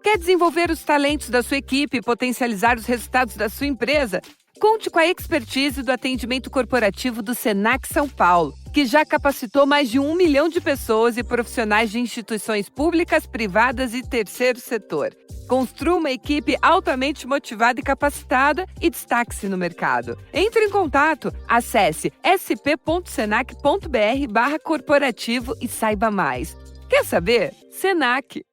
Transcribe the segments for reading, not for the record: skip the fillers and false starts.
Quer desenvolver os talentos da sua equipe e potencializar os resultados da sua empresa? Conte com a expertise do atendimento corporativo do Senac São Paulo, que já capacitou mais de 1 milhão de pessoas e profissionais de instituições públicas, privadas e terceiro setor. Construa uma equipe altamente motivada e capacitada e destaque-se no mercado. Entre em contato, acesse sp.senac.br/corporativo e saiba mais. Quer saber? Senac.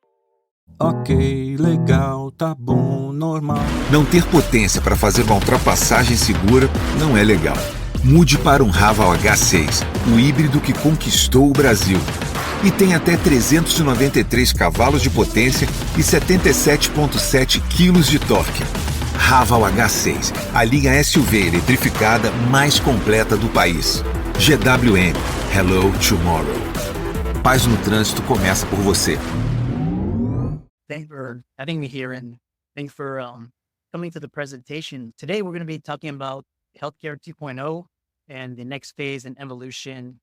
Ok, legal, tá bom, normal. Não ter potência para fazer uma ultrapassagem segura não é legal. Mude para um Raval H6, o híbrido que conquistou o Brasil. E tem até 393 cavalos de potência e 77,7 quilos de torque. Raval H6, a linha SUV eletrificada mais completa do país. GWM, Hello Tomorrow. Paz no trânsito começa por você. Thanks for having me here, and thanks for coming to the presentation. Today, we're going to be talking about Healthcare 2.0 and the next phase and evolution.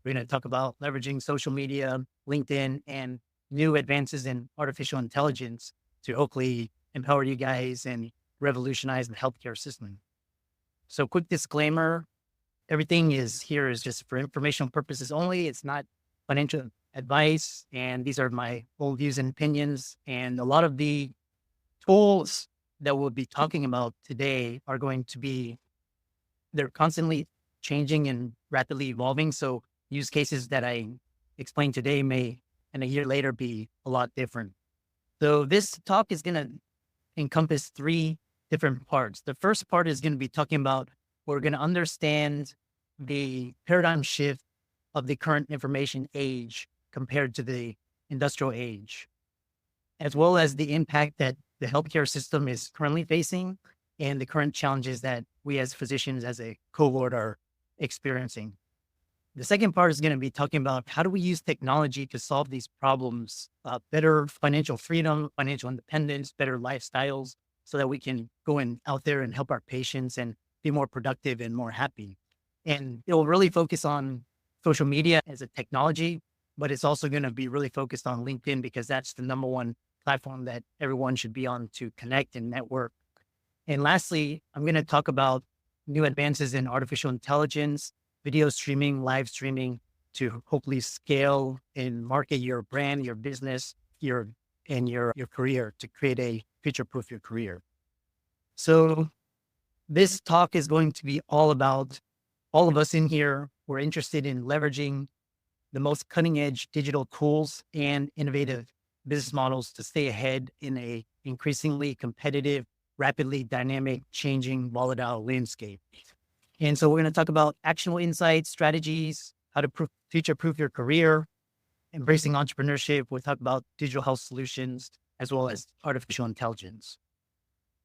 We're going to talk about leveraging social media, LinkedIn, and new advances in artificial intelligence to hopefully empower you guys and revolutionize the healthcare system. So quick disclaimer, everything is just for informational purposes only. It's not financial advice, and these are my own views and opinions. And a lot of the tools that we'll be talking about today are going to be, they're constantly changing and rapidly evolving. So use cases that I explain today may, in a year later, be a lot different. So this talk is going to encompass 3 different parts. The first part is going to be talking about, we're going to understand the paradigm shift of the current information age compared to the industrial age, as well as the impact that the healthcare system is currently facing and the current challenges that we as physicians as a cohort are experiencing. The second part is going to be talking about how do we use technology to solve these problems, better financial freedom, financial independence, better lifestyles, so that we can go out there and help our patients and be more productive and more happy. And it will really focus on social media as a technology, but it's also going to be really focused on LinkedIn because that's the number one platform that everyone should be on to connect and network. And lastly, I'm going to talk about new advances in artificial intelligence, video streaming, live streaming to hopefully scale and market your brand, your business, your career to create a future-proof your career. So this talk is going to be all about all of us in here. We're interested in leveraging the most cutting edge digital tools and innovative business models to stay ahead in a increasingly competitive, rapidly dynamic, changing, volatile landscape. And so we're going to talk about actionable insights, strategies, how to future-proof your career, embracing entrepreneurship. We'll talk about digital health solutions, as well as artificial intelligence.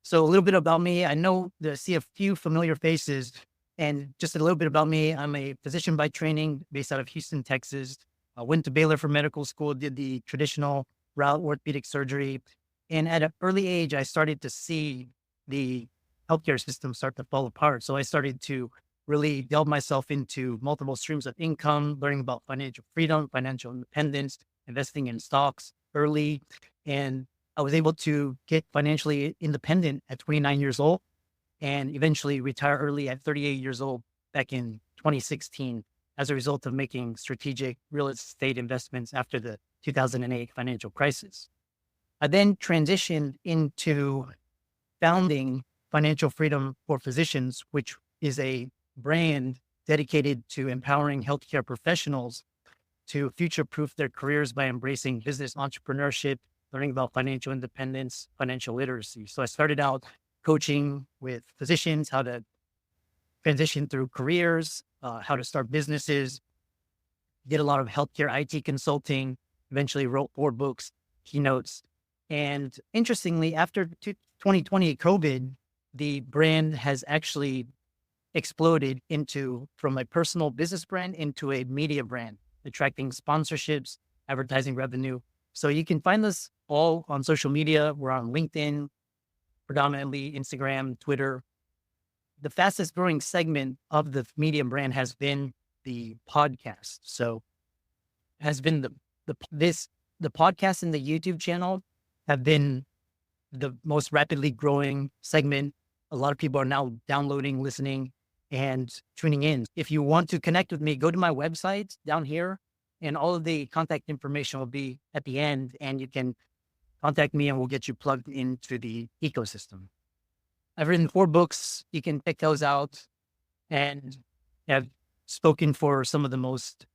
So a little bit about me. I see a few familiar faces. And just a little bit about me, I'm a physician by training based out of Houston, Texas. I went to Baylor for medical school, did the traditional route, orthopedic surgery. And at an early age, I started to see the healthcare system start to fall apart. So I started to really delve myself into multiple streams of income, learning about financial freedom, financial independence, investing in stocks early. And I was able to get financially independent at 29 years old. And eventually retire early at 38 years old back in 2016 as a result of making strategic real estate investments after the 2008 financial crisis. I then transitioned into founding Financial Freedom for Physicians, which is a brand dedicated to empowering healthcare professionals to future-proof their careers by embracing business entrepreneurship, learning about financial independence, financial literacy. So I started out coaching with physicians, how to transition through careers, how to start businesses, did a lot of healthcare IT consulting, eventually wrote 4 books, keynotes. And interestingly, after 2020 COVID, the brand has actually exploded from a personal business brand into a media brand, attracting sponsorships, advertising revenue. So you can find us all on social media. We're on LinkedIn, predominantly Instagram, Twitter. The fastest growing segment of the media brand has been the podcast. So has been the podcast and the YouTube channel have been the most rapidly growing segment. A lot of people are now downloading, listening, and tuning in. If you want to connect with me, go to my website down here, and all of the contact information will be at the end, and you can contact me and we'll get you plugged into the ecosystem. I've written 4 books. You can check those out, and have spoken for some of the most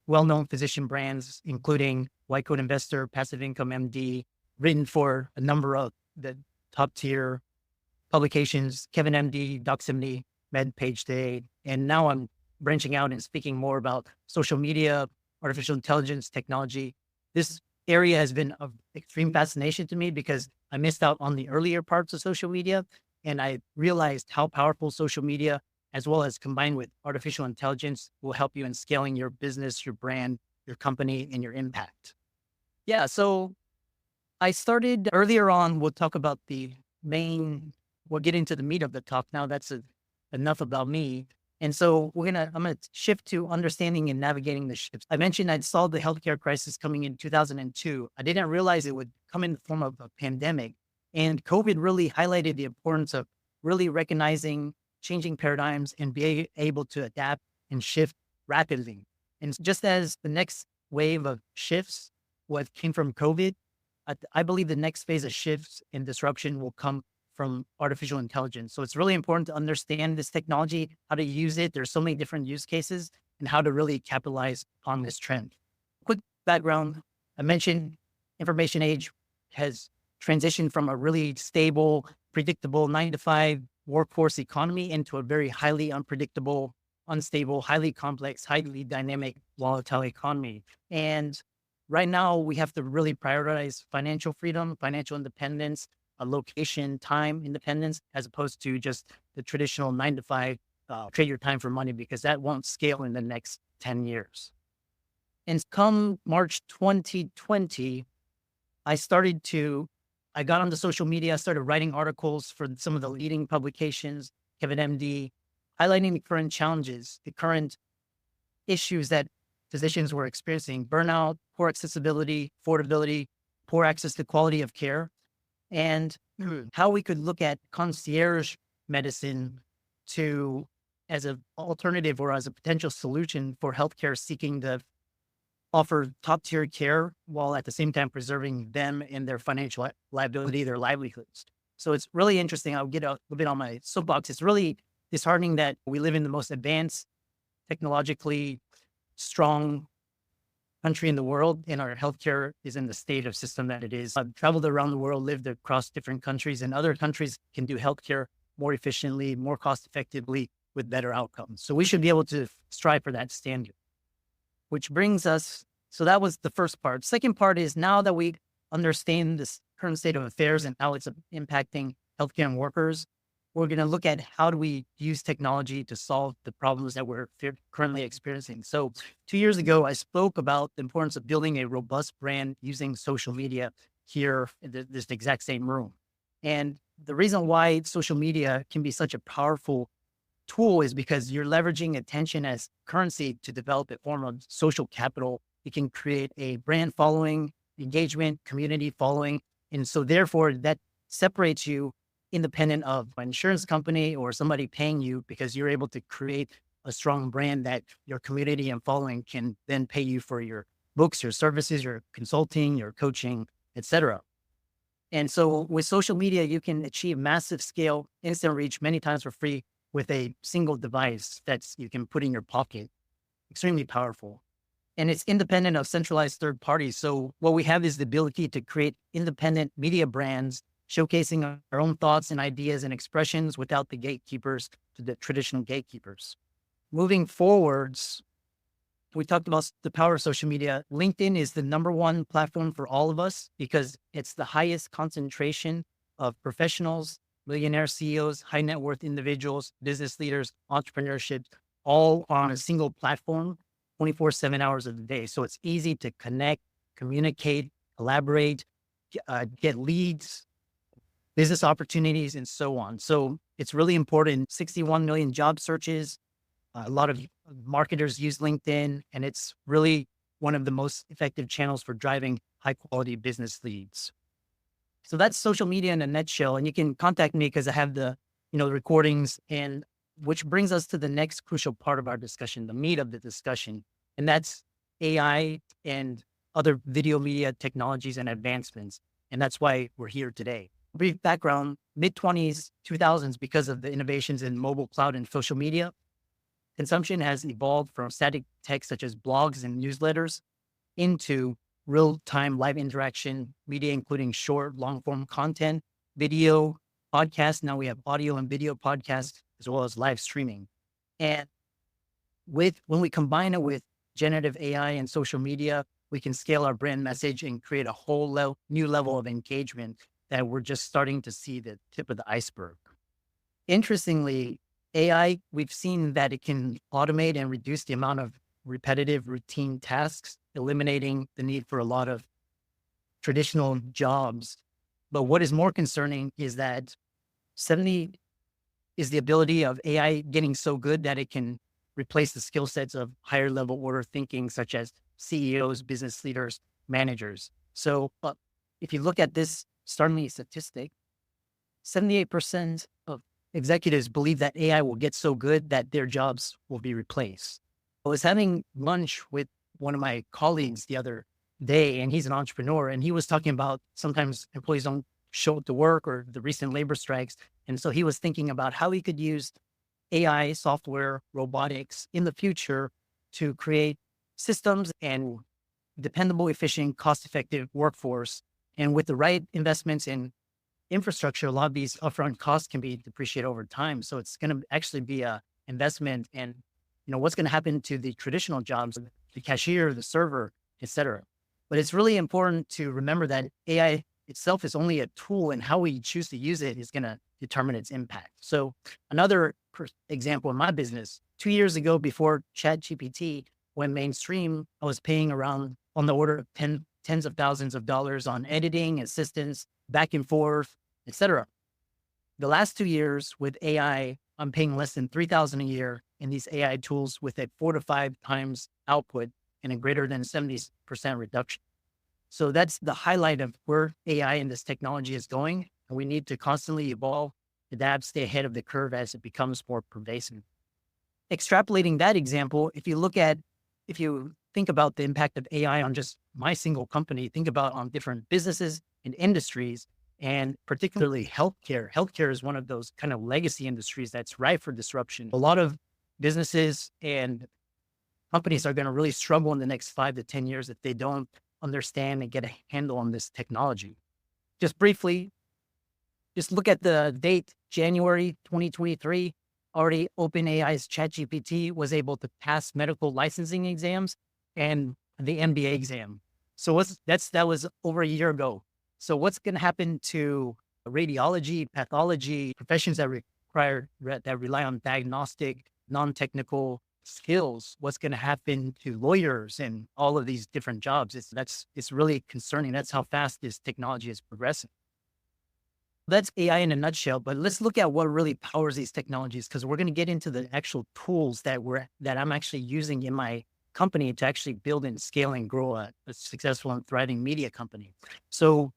well-known physician brands, including White Coat Investor, Passive Income MD, written for a number of the top tier publications, Kevin MD, Doximity, MedPage Day. And now I'm branching out and speaking more about social media, artificial intelligence, technology. This area has been of extreme fascination to me because I missed out on the earlier parts of social media. And I realized how powerful social media, as well as combined with artificial intelligence, will help you in scaling your business, your brand, your company, and your impact. Yeah, so I started earlier on. We'll talk about we'll get into the meat of the talk now. That's enough about me. And so I'm going to shift to understanding and navigating the shifts. I mentioned I saw the healthcare crisis coming in 2002. I didn't realize it would come in the form of a pandemic. And COVID really highlighted the importance of really recognizing changing paradigms and being able to adapt and shift rapidly. And just as the next wave of shifts, what came from COVID, I believe the next phase of shifts and disruption will come from artificial intelligence. So it's really important to understand this technology, how to use it. There's so many different use cases, and how to really capitalize on this trend. Quick background. I mentioned information age has transitioned from a really stable, predictable 9-to-5 workforce economy into a very highly unpredictable, unstable, highly complex, highly dynamic, volatile economy. And right now we have to really prioritize financial freedom, financial independence, location, time independence, as opposed to just the traditional 9-to-5, trade your time for money, because that won't scale in the next 10 years. And come March 2020, I got onto social media, started writing articles for some of the leading publications, Kevin MD, highlighting the current challenges, the current issues that physicians were experiencing: burnout, poor accessibility, affordability, poor access to quality of care, and how we could look at concierge medicine as an alternative or as a potential solution for healthcare seeking to offer top tier care while at the same time preserving them and their financial liability, their livelihoods. So it's really interesting. I'll get a little bit on my soapbox. It's really disheartening that we live in the most advanced, technologically strong country in the world, and our healthcare is in the state of system that it is. I've traveled around the world, lived across different countries, and other countries can do healthcare more efficiently, more cost effectively, with better outcomes. So we should be able to strive for that standard. Which brings us, so that was the first part. Second part is, now that we understand this current state of affairs and how it's impacting healthcare and workers, we're going to look at how do we use technology to solve the problems that we're currently experiencing. So 2 years ago, I spoke about the importance of building a robust brand using social media here in this exact same room. And the reason why social media can be such a powerful tool is because you're leveraging attention as currency to develop a form of social capital. You can create a brand following, engagement, community following. And so therefore that separates you independent of an insurance company or somebody paying you, because you're able to create a strong brand that your community and following can then pay you for your books, your services, your consulting, your coaching, etc. And so with social media, you can achieve massive scale, instant reach, many times for free, with a single device that you can put in your pocket. Extremely powerful. And it's independent of centralized third parties. So what we have is the ability to create independent media brands, showcasing our own thoughts and ideas and expressions without the gatekeepers, to the traditional gatekeepers. Moving forwards, we talked about the power of social media. LinkedIn is the #1 platform for all of us because it's the highest concentration of professionals, millionaire CEOs, high net worth individuals, business leaders, entrepreneurship, all on a single platform, 24/7 hours of the day. So it's easy to connect, communicate, collaborate, get leads, business opportunities, and so on. So it's really important. 61 million job searches. A lot of marketers use LinkedIn, and it's really one of the most effective channels for driving high quality business leads. So that's social media in a nutshell. And you can contact me because I have the, recordings, and which brings us to the next crucial part of our discussion, the meat of the discussion. And that's AI and other video media technologies and advancements. And that's why we're here today. Brief background, mid-20s, 2000s, because of the innovations in mobile, cloud, and social media, consumption has evolved from static text such as blogs and newsletters into real-time live interaction media, including short, long-form content, video, podcasts. Now we have audio and video podcasts, as well as live streaming. And when we combine it with generative AI and social media, we can scale our brand message and create a whole new level of engagement that we're just starting to see the tip of the iceberg. Interestingly, AI, we've seen that it can automate and reduce the amount of repetitive routine tasks, eliminating the need for a lot of traditional jobs. But what is more concerning is that suddenly is the ability of AI getting so good that it can replace the skill sets of higher level order thinking, such as CEOs, business leaders, managers. So if you look at this startling statistic, 78% of executives believe that AI will get so good that their jobs will be replaced. I was having lunch with one of my colleagues the other day, and he's an entrepreneur, and he was talking about sometimes employees don't show up to work or the recent labor strikes. And so he was thinking about how he could use AI, software, robotics in the future to create systems and dependable, efficient, cost-effective workforce. And with the right investments in infrastructure, a lot of these upfront costs can be depreciated over time. So it's going to actually be a investment. And what's going to happen to the traditional jobs, the cashier, the server, et cetera. But it's really important to remember that AI itself is only a tool, and how we choose to use it is going to determine its impact. So another example in my business, 2 years ago, before ChatGPT went mainstream, I was paying around on the order of tens of thousands of dollars on editing, assistance, back and forth, et cetera. The last 2 years with AI, I'm paying less than $3,000 a year in these AI tools with a 4 to 5 times output and a greater than 70% reduction. So that's the highlight of where AI and this technology is going. And we need to constantly evolve, adapt, stay ahead of the curve as it becomes more pervasive. Extrapolating that example, if you think about the impact of AI on just my single company, think about on different businesses and industries, and particularly healthcare. Healthcare is one of those kind of legacy industries that's ripe for disruption. A lot of businesses and companies are going to really struggle in the next 5 to 10 years if they don't understand and get a handle on this technology. Just briefly, just look at the date, January 2023, already OpenAI's ChatGPT was able to pass medical licensing exams and the MBA exam. So that was over a year ago. So what's going to happen to radiology, pathology, professions that rely on diagnostic, non-technical skills? What's going to happen to lawyers and all of these different jobs? It's really concerning. That's how fast this technology is progressing. That's AI in a nutshell, but let's look at what really powers these technologies, because we're going to get into the actual tools that I'm actually using in my company to actually build and scale and grow a successful and thriving media company. So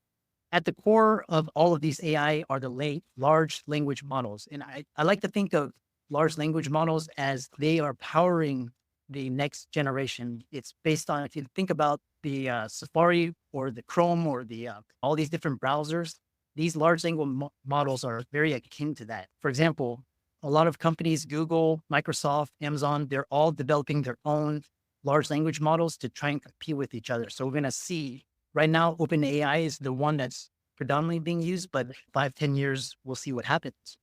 at the core of all of these AI are the large language models. And I like to think of large language models as they are powering the next generation. It's based on, if you think about the Safari or the Chrome or the all these different browsers, these large language models are very akin to that. For example, a lot of companies, Google, Microsoft, Amazon, they're all developing their own large language models to try and compete with each other. So we're going to see right now, OpenAI is the one that's predominantly being used, but 5-10 years, we'll see what happens.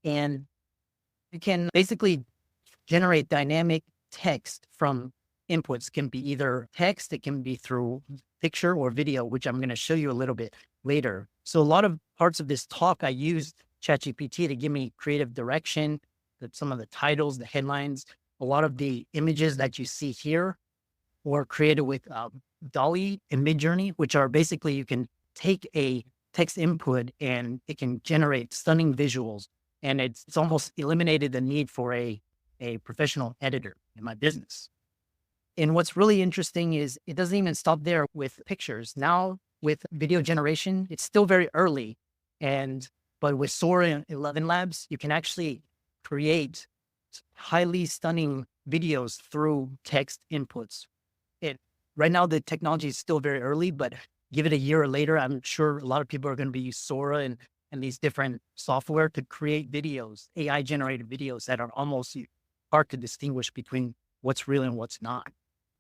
And you can basically generate dynamic text from inputs. Can be either text, it can be through picture or video, which I'm going to show you a little bit later. So a lot of parts of this talk, I used ChatGPT to give me creative direction, some of the titles, the headlines. A lot of the images that you see here were created with DALL-E and Midjourney, which are basically, you can take a text input and it can generate stunning visuals. And it's almost eliminated the need for a professional editor in my business. And what's really interesting is it doesn't even stop there with pictures. Now with video generation, it's still very early. But with Sora and 11 Labs, you can actually create highly stunning videos through text inputs. Right now, the technology is still very early, but give it a year or later, I'm sure a lot of people are going to be using Sora and these different software to create videos, AI generated videos that are almost hard to distinguish between what's real and what's not.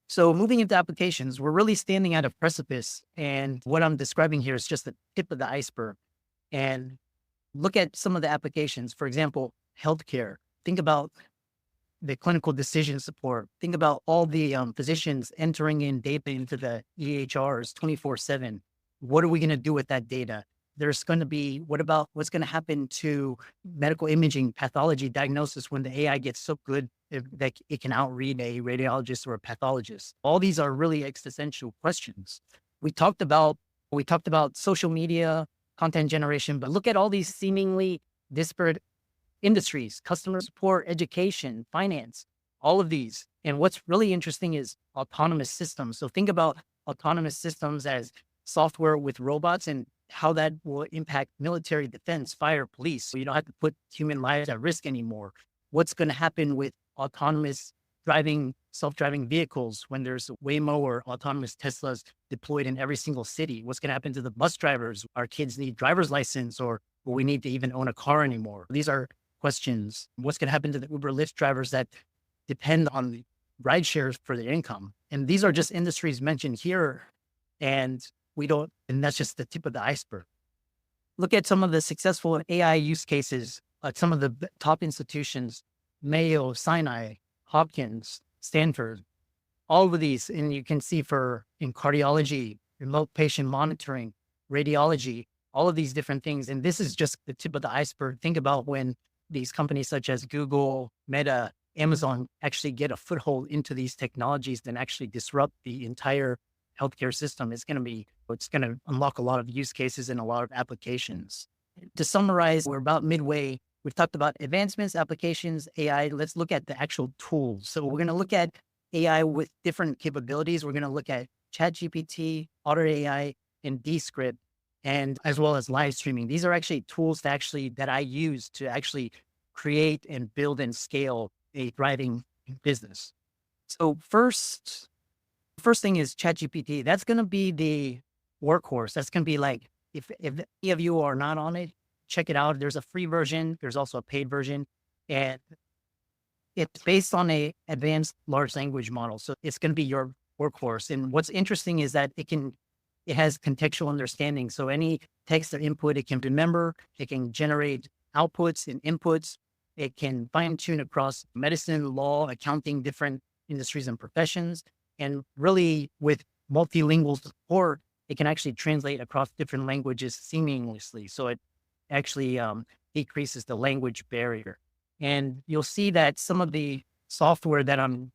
So moving into applications, we're really standing at a precipice. And what I'm describing here is just the tip of the iceberg. And look at some of the applications. For example, healthcare. Think about the clinical decision support. Think about all the physicians entering in data into the EHRs 24/7. What are we going to do with that data? There's going to be, what's going to happen to medical imaging, pathology diagnosis when the AI gets so good that it can outread a radiologist or a pathologist? All these are really existential questions. We talked about social media, content generation, but look at all these seemingly disparate industries: customer support, education, finance, all of these. And what's really interesting is autonomous systems. So think about autonomous systems as software with robots and how that will impact military, defense, fire, police. So you don't have to put human lives at risk anymore. What's going to happen with autonomous driving, self-driving vehicles when there's Waymo or autonomous Teslas deployed in every single city? What's going to happen to the bus drivers? Our kids need driver's license, or will we need to even own a car anymore? These are questions. What's going to happen to the Uber Lyft drivers that depend on the ride shares for their income? And these are just industries mentioned here. And that's just the tip of the iceberg. Look at some of the successful AI use cases at some of the top institutions: Mayo, Sinai, Hopkins, Stanford, all of these. And you can see in cardiology, remote patient monitoring, radiology, all of these different things. And this is just the tip of the iceberg. Think about when these companies such as Google, Meta, Amazon actually get a foothold into these technologies and actually disrupt the entire healthcare system. It's going to unlock a lot of use cases and a lot of applications. To summarize, we're about midway. We've talked about advancements, applications, AI. Let's look at the actual tools. So we're going to look at AI with different capabilities. We're going to look at ChatGPT, Otter AI, and Descript, and as well as live streaming. These are actually tools that I use to actually create and build and scale a thriving business. So first thing is ChatGPT. That's going to be the workhorse. That's going to be like, if any of you are not on it, check it out. There's a free version. There's also a paid version, and it's based on a advanced large language model. So it's going to be your workhorse. And what's interesting is that it has contextual understanding. So any text or input, it can remember, it can generate outputs and inputs. It can fine tune across medicine, law, accounting, different industries and professions. And really with multilingual support, it can actually translate across different languages seamlessly. So it actually decreases the language barrier. And you'll see that some of the software that I'm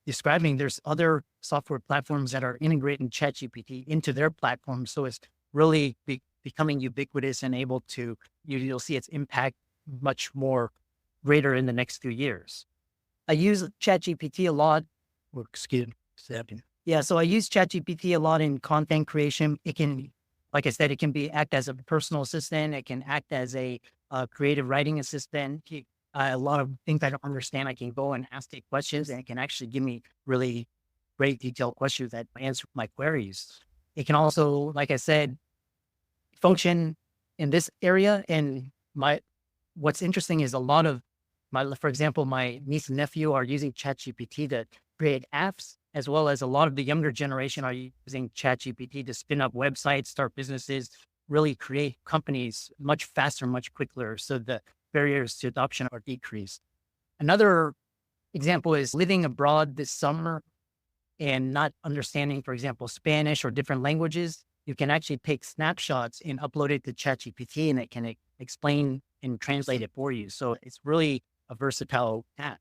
describing, there's other software platforms that are integrating ChatGPT into their platform. So it's really becoming ubiquitous and you'll see its impact much more greater in the next few years. I use ChatGPT a lot. So I use ChatGPT a lot in content creation. It can, like I said, it can act as a personal assistant. It can act as a creative writing assistant. A lot of things I don't understand, I can go and ask it questions, and it can actually give me really great detailed questions that answer my queries. It can also, like I said, function in this area. And what's interesting is a lot of for example, my niece and nephew are using ChatGPT to create apps, as well as a lot of the younger generation are using ChatGPT to spin up websites, start businesses, really create companies much faster, much quicker. So the barriers to adoption are decreased. Another example is living abroad this summer and not understanding, for example, Spanish or different languages. You can actually take snapshots and upload it to ChatGPT, and it can explain and translate it for you. So it's really a versatile app.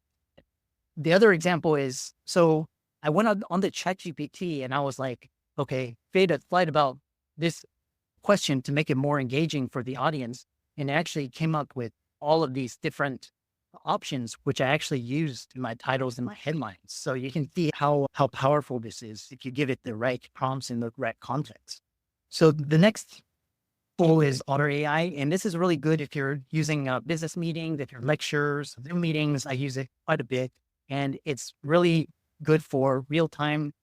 The other example is, so I went on the ChatGPT and I was like, okay, create a slide about this question to make it more engaging for the audience. And it actually came up with all of these different options, which I actually used in my titles and my headlines. So you can see how powerful this is if you give it the right prompts in the right context. So the next tool is Otter AI. And this is really good if you're using business meetings, if you're lectures, Zoom meetings. I use it quite a bit. And it's really good for real-time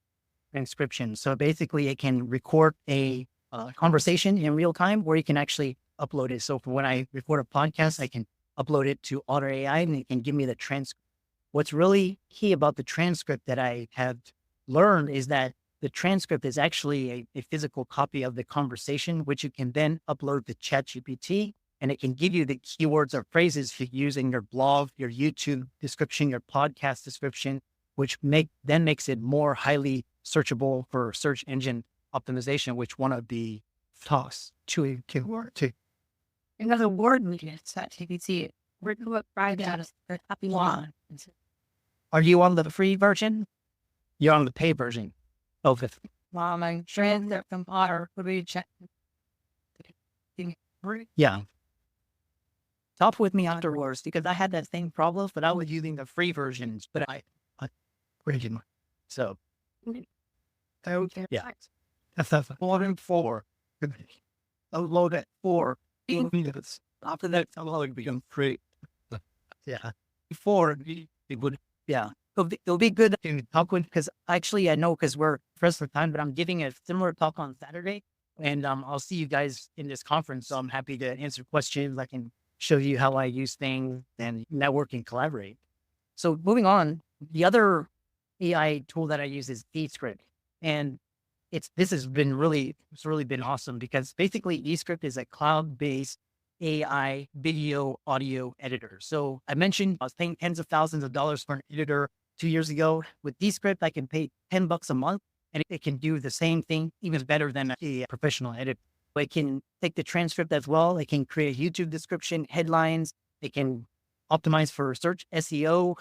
transcription. So basically it can record a conversation in real time where you can actually upload it. So for when I record a podcast, I can upload it to Otter AI and it can give me the transcript. What's really key about the transcript that I have learned is that the transcript is actually a physical copy of the conversation, which you can then upload to ChatGPT, and it can give you the keywords or phrases you use in your blog, your YouTube description, your podcast description, which then makes it more highly searchable for search engine optimization, which one of the talks to keyword to. Another word we can ChatGPT. We're going to try that as happy one. Are you on the free version? You're on the paid version. Oh, Mom, I'm trying to compare. What do you check? Yeah. Talk with me afterwards because I had that same problem, but I was using the free versions, but I original. So, yeah. That's 4. Upload it 4 minutes. After that, it'll become free. Yeah. Before it would, yeah. It'll be good to talk with because actually I know because we're pressed for time, but I'm giving a similar talk on Saturday, and I'll see you guys in this conference. So I'm happy to answer questions. I can show you how I use things and network and collaborate. So moving on, the other AI tool that I use is Descript, and this has been it's really been awesome because basically Descript is a cloud-based AI video audio editor. So I mentioned I was paying tens of thousands of dollars for an editor 2 years ago. With Descript, I can pay $10 a month and it can do the same thing, even better than a professional editor. It can take the transcript as well. It can create a YouTube description, headlines. It can optimize for search SEO.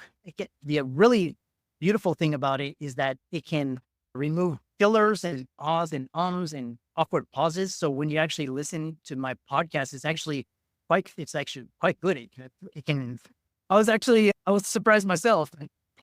The really beautiful thing about it is that it can remove fillers and ahs and ums and awkward pauses. So when you actually listen to my podcast, it's actually quite good. It can, I was surprised myself.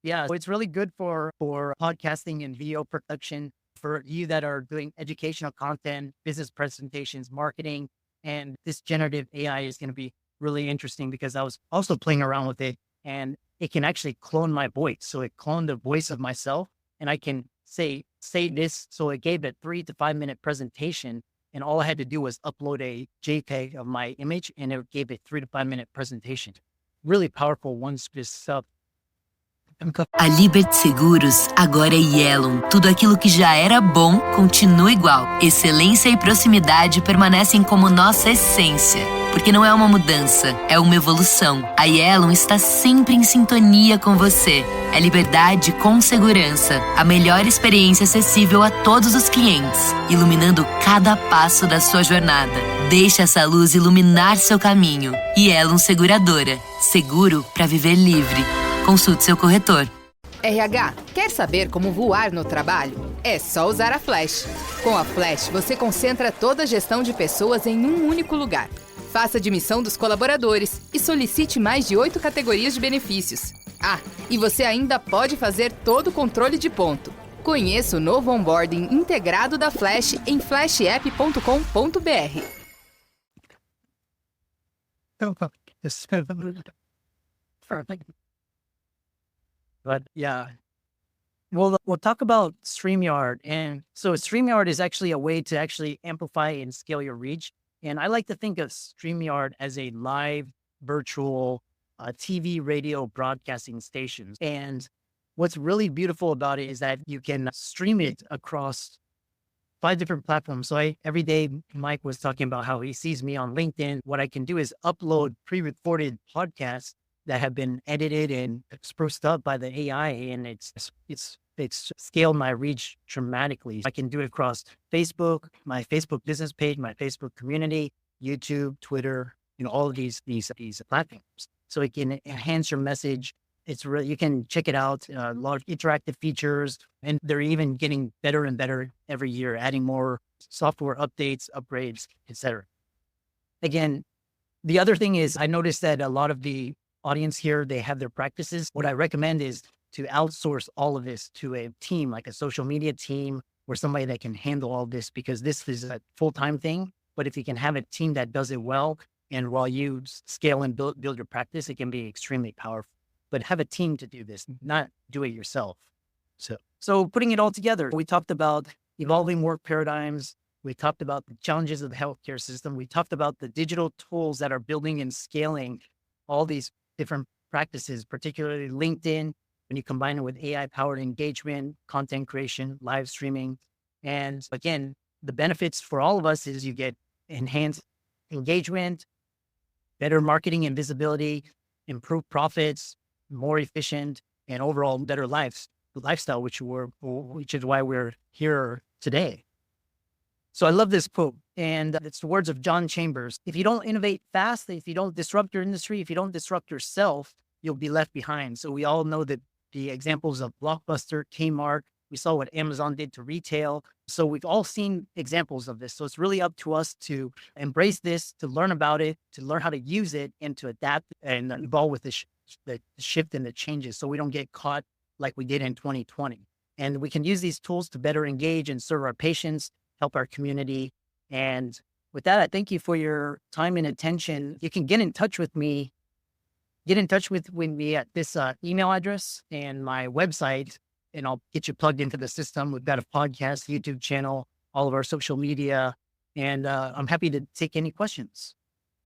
Yeah. So it's really good for podcasting and video production for you that are doing educational content, business presentations, marketing. And this generative AI is going to be really interesting because I was also playing around with it and it can actually clone my voice. So it cloned the voice of myself and I can say this. So it gave a 3 to 5 minute presentation and all I had to do was upload a JPEG of my image and it gave a 3 to 5 minute presentation. Really powerful once this A Liberty Seguros agora é Yellow. Tudo aquilo que já era bom continua igual. Excelência e proximidade permanecem como nossa essência. Porque não é uma mudança, é uma evolução. A Yellow está sempre em sintonia com você. É liberdade com segurança. A melhor experiência acessível a todos os clientes, iluminando cada passo da sua jornada. Deixe essa luz iluminar seu caminho. Yellow Seguradora. Seguro para viver livre. Consulte seu corretor. RH, quer saber como voar no trabalho? É só usar a Flash. Com a Flash, você concentra toda a gestão de pessoas em um único lugar. Faça a admissão dos colaboradores e solicite mais de 8 categorias de benefícios. Ah, e você ainda pode fazer todo o controle de ponto. Conheça o novo onboarding integrado da Flash em flashapp.com.br. But yeah, we'll talk about StreamYard. And so StreamYard is actually a way to actually amplify and scale your reach. And I like to think of StreamYard as a live virtual TV, radio broadcasting station. And what's really beautiful about it is that you can stream it across 5 different platforms. So every day, Mike was talking about how he sees me on LinkedIn. What I can do is upload pre-recorded podcasts that have been edited and spruced up by the AI, and it's scaled my reach dramatically. I can do it across Facebook, my Facebook business page, my Facebook community, YouTube, Twitter, all of these platforms. So it can enhance your message. It's really, you can check it out. A lot of interactive features, and they're even getting better and better every year, adding more software updates, upgrades, etc. Again, the other thing is I noticed that a lot of the audience here, they have their practices. What I recommend is to outsource all of this to a team, like a social media team or somebody that can handle all this, because this is a full-time thing. But if you can have a team that does it well, and while you scale and build your practice, it can be extremely powerful. But have a team to do this, not do it yourself. So putting it all together, we talked about evolving work paradigms. We talked about the challenges of the healthcare system. We talked about the digital tools that are building and scaling all these different practices, particularly LinkedIn, when you combine it with AI-powered engagement, content creation, live streaming. And again, the benefits for all of us is you get enhanced engagement, better marketing and visibility, improved profits, more efficient, and overall better lifestyle, which is why we're here today. So I love this quote, and it's the words of John Chambers. If you don't innovate fast, if you don't disrupt your industry, if you don't disrupt yourself, you'll be left behind. So we all know that the examples of Blockbuster, Kmart, we saw what Amazon did to retail. So we've all seen examples of this. So it's really up to us to embrace this, to learn about it, to learn how to use it, and to adapt and evolve with the shift and the changes, so we don't get caught like we did in 2020. And we can use these tools to better engage and serve our patients, help our community. And with that, I thank you for your time and attention. You can get in touch with me at this email address and my website, and I'll get you plugged into the system. We've got a podcast, YouTube channel, all of our social media, and I'm happy to take any questions.